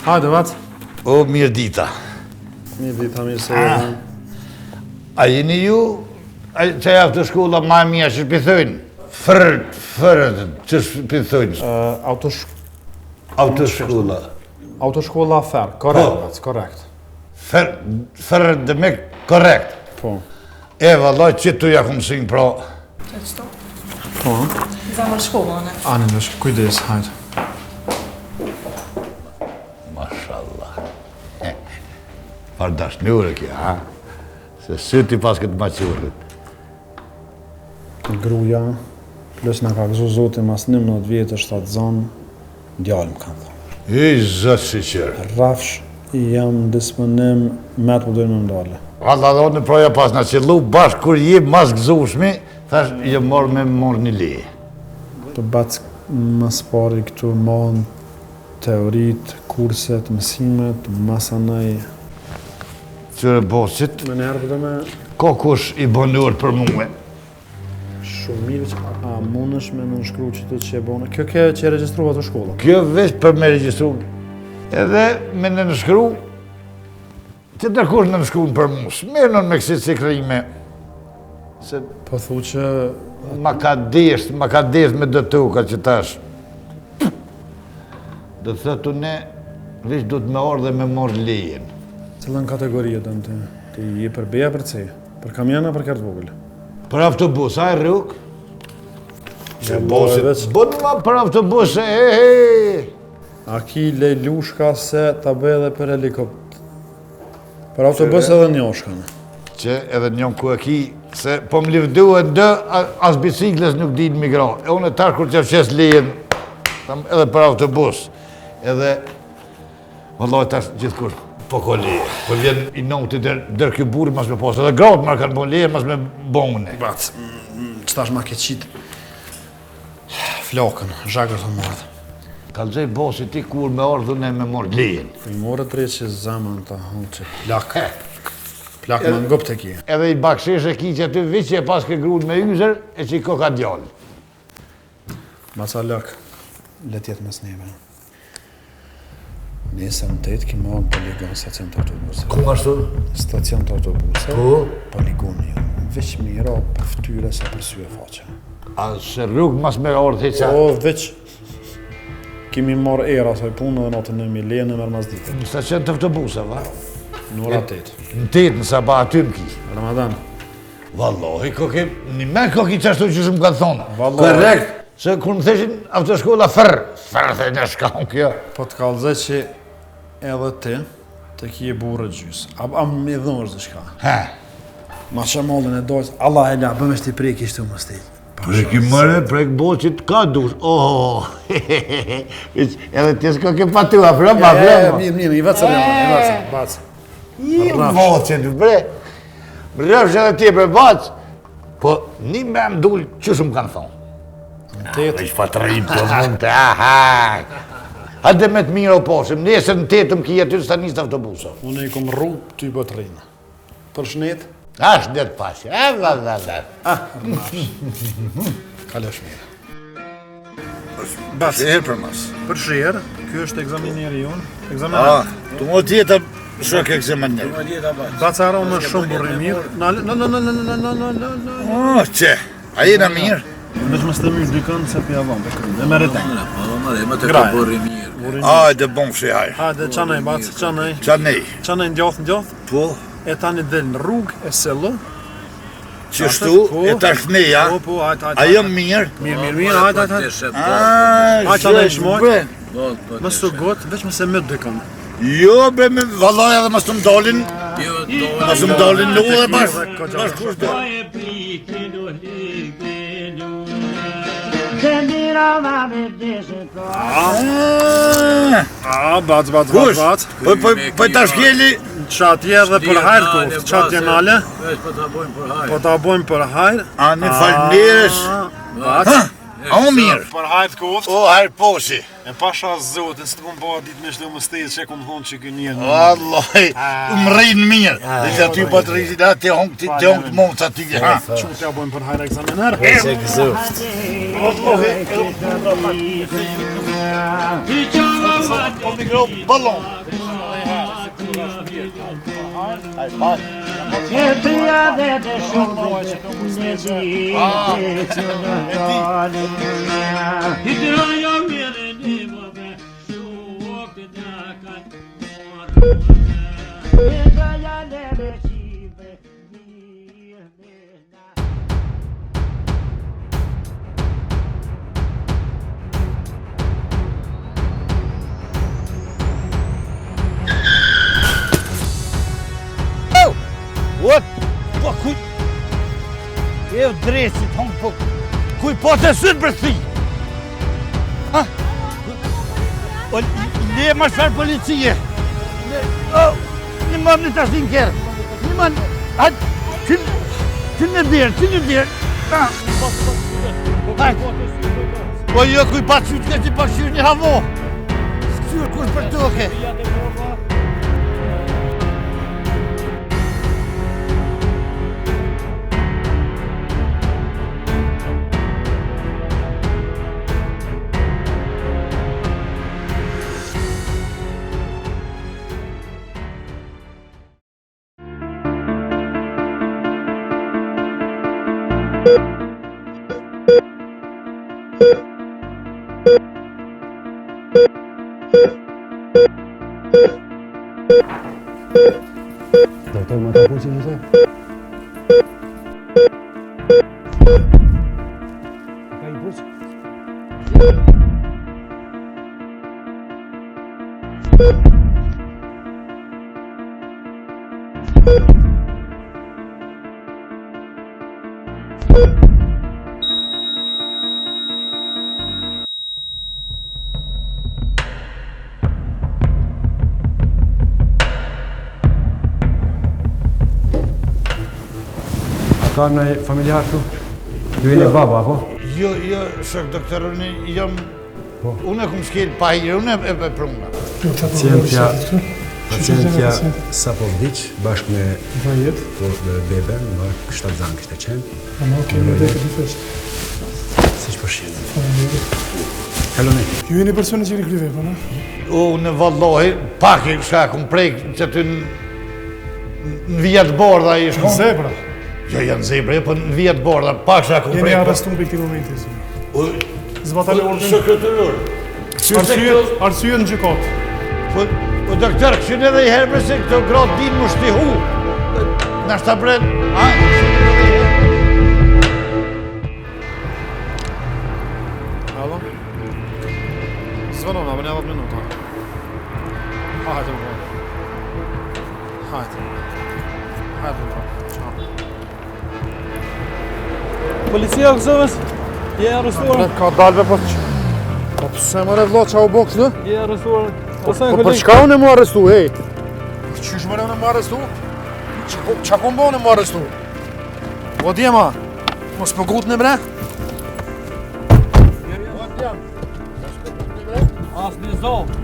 Hajde, vac. O, mirë dita. Mirë dita, mirë se edhe. A jeni ju, që javë të shkolla ma mija që shpithojnë? Fërët, që shpithojnë? Autoshkolla. Autoshkolla Fer, korrekt, vac, korrekt. Fërët dhe me korrekt. Po. Vallaj, që tu ja ku mësin, pra. Qëto? Po. Zemër shkollën e. Ani, nësh, kujdes, hajde. Mashallah. Par dashnure kja, ha? Se syti pas këtë maqurët. Gruja, plus nga ka gëzu zotin mas 11 vjetë, 7 zonë, djallë më kanë thonë. I zëtë si qërë. Rafsh, jam disponim, me të përdojnë më ndale. Valla dhe në proja pas në qëllu, bashkë kur je mas gëzushmi, thash, je morë me morë një leje. Të bacë mas pari këtu mohën teorit, kurset, mësimet, masanaj. Qërë bosit, Me njerë përdo me ka kush i bonur për muë. shumë mirë që a mundësh me në nëshkru që të që e bone. Kjo ke që e registrua të shkolla. Kjo veç për me registru. Edhe me në nëshkru, që tërkush në nëshkru për mu. Smirë në me kësit si krejme. Se Po thu që ma ka desht me dëtuka që tash. Do të thëtu ne, veç du të me orë dhe me morë lejen. cilën kategorie dënë të? Ti je për beja për cej? Për kamjana për kartë vogël? Për autobus, a e rrug? Se Vallaj, bosit, veç. bënë ma për autobus, e. A ki lej lushka se ta bëj edhe për helikopter? Për autobus edhe një shkane. Që edhe njëm ku e ki, se po më livdu e ndë, as bicikles nuk din migra. E unë e tarë kur që fshes lejen, edhe për autobus. Edhe, vallaj tash gjithë kur, po ko leje. Po vjen i noti dër kjo burë mas me posë, edhe gratë marë kanë bon leje mas me bone. Bac, që tash ma ke qitë flokën, zhakër të mordë. Kalëzaj bosi ti kur me ardhën e me morë lejen. I morë të rejtë që zamën të hënë që plak. Plak më ngop të kje. Edhe i bakshesh e ki që aty vit që e pas ke grunë me yzer, e që i ko ka djallë. Baca lak, letjet mes neve. Nesër në 8 ki marrë në poligon stacion të autobuse. Ku ashtu? Stacion të autobuse. Po? Poligoni jo. Veç mira për ftyre se për sy e faqe. A se rrugë mas me ardhë heqa? O, veç kemi marrë era saj punë dhe natën e mi lejën e mërë mas dite. Në stacion të autobusa, va? Në ora 8. Në 8, në saba aty më ki. Ramadan. Wallahi, koke, një me koke qashtu që shumë kanë thonë. Wallahi. Korrekt. Se kur më theshin autoshkolla fërë dhe në shkam kjo. Po të kalëzë që edhe ti të kje burë gjysë. A më idhënë është dhe shka. He. Ma që mallën e dojës, Allah e la, bëmë është i prej kishtë të më stilë. Prek i mëre, prek boqit ka dush. Oh, edhe ti s'ko ke patua, frëma. Mirë, i vëtësër janë, i vëtësër. I boqit, bre. Rëfsh edhe ti për baq. Po, një me më dullë, që shumë kanë thonë. Tetë. Ish patërin të mund të, aha. Hajde me të mirë o poshim, nesër në 8 më kje aty në stanisë të autobusa. Unë i kom rrugë, ty bëtë rinë. Për shnetë? Ashtë në të pashe, Kalesh mirë. Shërë për mas. Për shërë, kjo është egzamineri jonë. A, Egzamineri. të më tjetë shok egzamineri. Bacaro me shumë burri mirë. O, që, a jena mirë? Veç me së të mirë dykën se pja vonë, të krymë. Dhe me rritin. Ajde, bon fshi hajë. Hajde, qanej, bac, qanej. Qanej. Qanej ndjoth. Po, E tani del në rrugë e sellu. qështu, e tash neja. Po, hajde. A jëm mirë? Mirë, hajde. A, qanej shmoj. bre. Më së gotë, veç me se më dykën. Jo, bre, me vallaj edhe mas të më dalin. Mas të më dalin në u dhe bash kush do. Bac. Kush? Po ta shkeli. Qatje dhe për hajrë koftë, qatje nale. Po ta bojmë për hajrë. A, në falënderes. Bac. A unë mirë. Për hajt kot. O, hajrë posi. E pasha zotin, së të kom pa ditë me shtë më stejtë që kom thonë që kënë njërë. Wallahi, më rrinë mirë. Dhe që aty po të rritë, te hongë të mundës aty. Që t'ja bojmë për hajrë eksaminar? Po mikro ballon. What? Po kuj... E o dresit, hong po... Kuj po të sytë për thi? Ha? O, le ma shfarë policie. Një mam në të ashtin kërë. Një mam... Që në dirë. Po jo, kuj pa qytë këti pa shyrë një havo. Shyrë kush për toke. Doktor, më të puqin në të? Ka i puq? Ka në familjar këtu? Ju e një baba, apo? Jo, shok doktor, unë jam... Unë e këmë shkel pahirë, unë e prunga. Pacientja sa po vdiq, bashkë me beben, më 7 zanë kështë e qenë. Okej, më dhe këtë fështë. Si që përshirë. Kaloni. Ju e një personi që i kryve, po në? Unë vallohi, pak e shka këmë prejkë që ty në vijat bordha i shkon. Zebra. Jo, janë zebra, po në vijat bordha, pak shka këmë Jeni prejkë. arrestuar për këti momenti, zë. Zbatale ordin. Sekretaror. Arsye në gjykat. Po, doktor, këshin edhe i herë se këto gratë din më shtihu. Në shta bret, Halo? Zvonona, më një 10 minuta. Hajde, më bërë. Hajde, më bërë. Policia gëzëves, je arrestuar. Ka dalve po që... Po pëse më re vlo qa u bo kështë? Je arrestuar. Po për çka unë mu arrestu, hej? Qysh më re unë mu arrestu? Qa ku më bo unë mu arrestu? O djema, mos më gut në bre? As një zonë.